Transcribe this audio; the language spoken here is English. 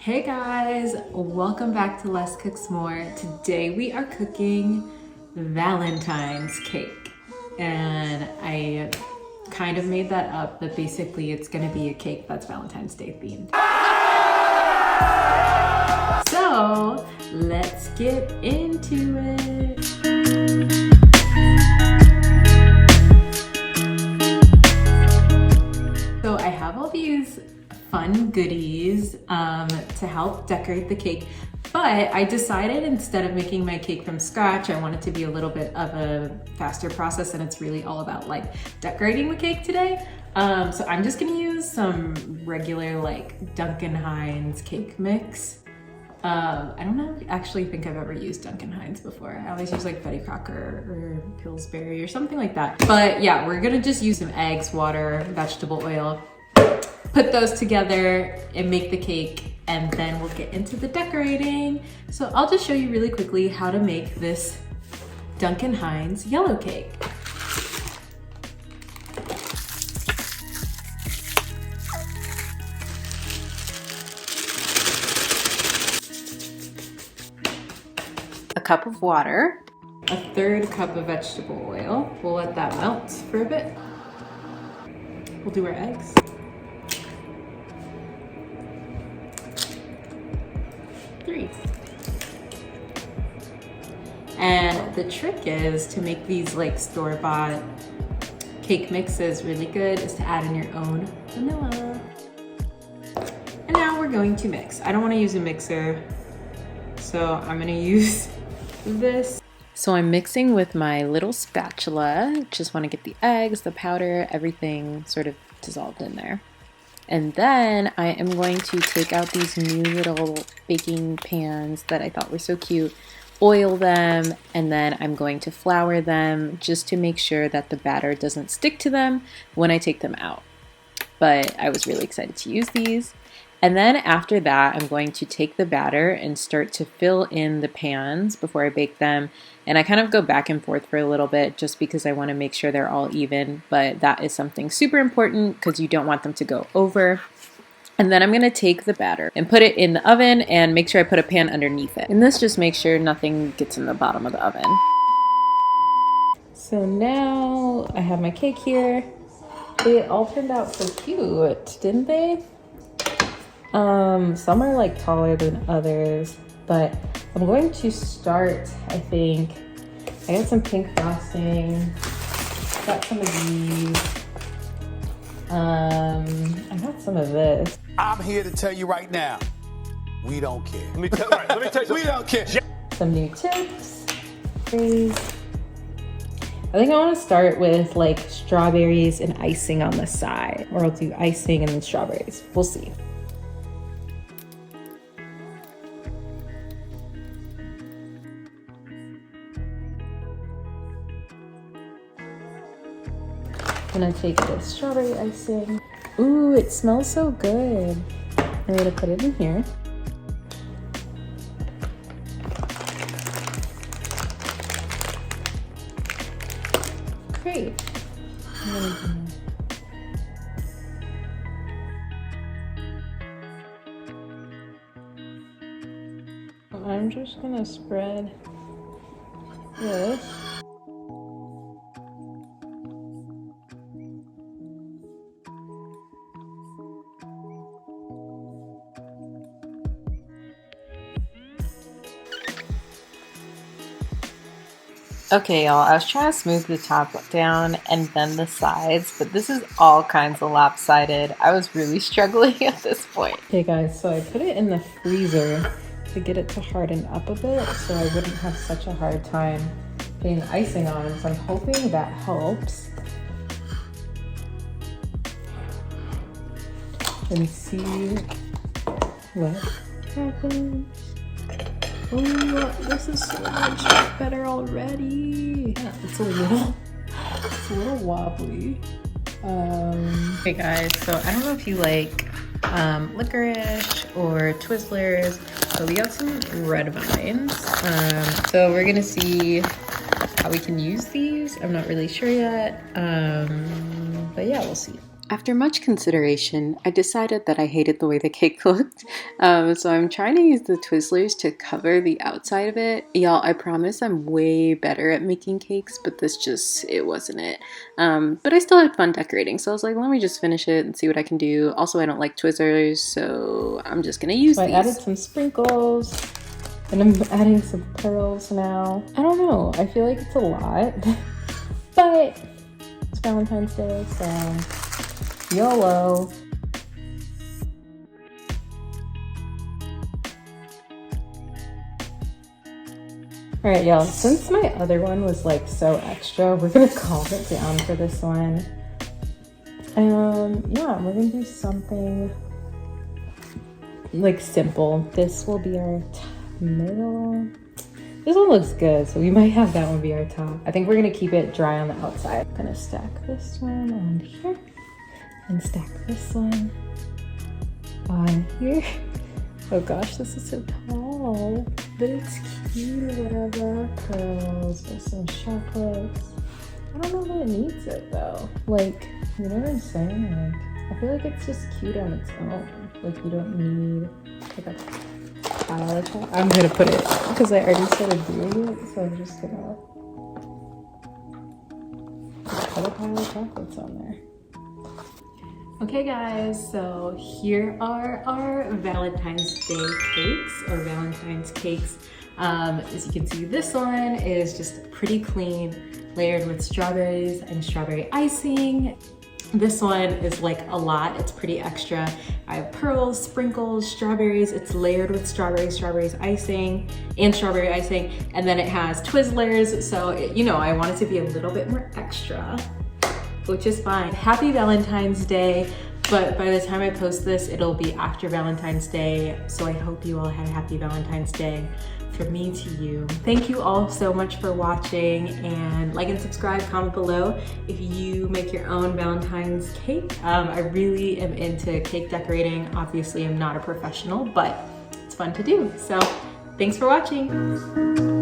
Hey guys, welcome back to Less Cooks More. Today we are cooking Valentine's cake. And I kind of made that up, but basically it's gonna be a cake that's Valentine's Day themed. So let's get into it. So I have all these fun goodies to help decorate the cake, but I decided instead of making my cake from scratch, I want it to be a little bit of a faster process, and it's really all about like decorating the cake today. So I'm just gonna use some regular like Duncan Hines cake mix. I don't actually think I've ever used Duncan Hines before. I always use like Betty Crocker or Pillsbury or something like that. But yeah, we're gonna just use some eggs, water, vegetable oil, put those together and make the cake, and then we'll get into the decorating. So I'll just show you really quickly how to make this Duncan Hines yellow cake. A cup of water, a third cup of vegetable oil. We'll let that melt for a bit. We'll do our eggs. And the trick is to make these like store-bought cake mixes really good is to add in your own vanilla. And now we're going to mix. I don't want to use a mixer, so I'm gonna use this. So I'm mixing with my little spatula. Just want to get the eggs, the powder, everything sort of dissolved in there. And then I am going to take out these new little baking pans that I thought were so cute, oil them, and then I'm going to flour them just to make sure that the batter doesn't stick to them when I take them out. But I was really excited to use these. And then after that, I'm going to take the batter and start to fill in the pans before I bake them. And I kind of go back and forth for a little bit just because I want to make sure they're all even. But that is something super important because you don't want them to go over. And then I'm going to take the batter and put it in the oven and make sure I put a pan underneath it. And this just makes sure nothing gets in the bottom of the oven. So now I have my cake here. They all turned out so cute, didn't they? Some are like taller than others, but I'm going to start, I think. I got some pink frosting, got some of these, I got some of this. I'm here to tell you right now, we don't care. Let me tell you something. We don't care. Some new tips, please. I think I want to start with like strawberries and icing on the side, or I'll do icing and then strawberries. We'll see. I'm gonna take the strawberry icing. Ooh, it smells so good. I'm gonna put it in here. Great. I'm just gonna spread this. Okay, y'all, I was trying to smooth the top down and then the sides, but this is all kinds of lopsided. I was really struggling at this point. Okay guys, so I put it in the freezer to get it to harden up a bit so I wouldn't have such a hard time getting icing on, so I'm hoping that helps. And see what happens. Oh, this is so much better already. Yeah, it's a little wobbly. Hey guys, so I don't know if you like licorice or Twizzlers, but we got some red vines. So we're gonna see how we can use these. I'm not really sure yet, but yeah, we'll see. After much consideration, I decided that I hated the way the cake looked, so I'm trying to use the Twizzlers to cover the outside of it. Y'all, I promise I'm way better at making cakes, but it wasn't it. But I still had fun decorating, so I was like, let me just finish it and see what I can do. Also, I don't like Twizzlers, so I'm just gonna use these. I added some sprinkles, and I'm adding some pearls now. I don't know, I feel like it's a lot, but it's Valentine's Day, so YOLO. All right, y'all, since my other one was like so extra, we're gonna calm it down for this one. Yeah, we're gonna do something like simple. This will be our middle. This one looks good, so we might have that one be our top. I think we're gonna keep it dry on the outside. I'm gonna stack this one on here and stack this one on here. Oh gosh, this is so tall, but it's cute or whatever. Pearls with some chocolates. I don't know that it needs it though. Like, you know what I'm saying? Like, I feel like it's just cute on its own. Like, you don't need like a pile of chocolate. I'm gonna put it because I already started doing it, so I'm just gonna put a pile of chocolates on there. Okay guys, so here are our Valentine's Day cakes, or Valentine's cakes. As you can see, this one is just pretty clean, layered with strawberries and strawberry icing. This one is like a lot, it's pretty extra. I have pearls, sprinkles, strawberries. It's layered with strawberries icing, and strawberry icing. And then it has Twizzlers. So, you know, I want it to be a little bit more extra, which is fine. Happy Valentine's Day. But by the time I post this, it'll be after Valentine's Day. So I hope you all had a happy Valentine's Day. From me to you. Thank you all so much for watching, and like and subscribe, comment below if you make your own Valentine's cake. I really am into cake decorating. Obviously, I'm not a professional, but it's fun to do. So thanks for watching.